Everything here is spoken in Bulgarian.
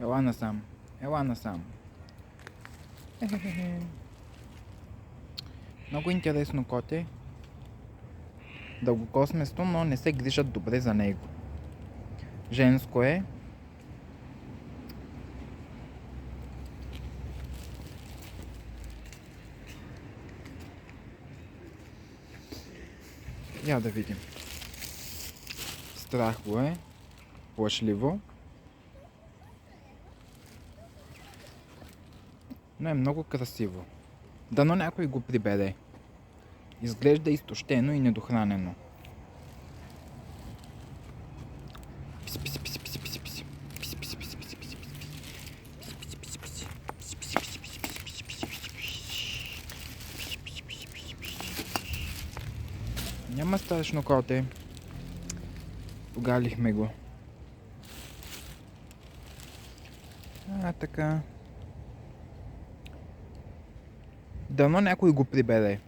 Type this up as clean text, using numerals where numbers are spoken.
Ела насам. Ела насам. Много интересно коте. Дългокосместо, но не се грижат добре за него. Женско е. Я да видим. Страхло е. Плашливо. Но е много красиво. Дано някой го прибере. Изглежда изтощено и недохранено. Няма страшно, коте. Погалихме го. Така. Дано някой го прибере.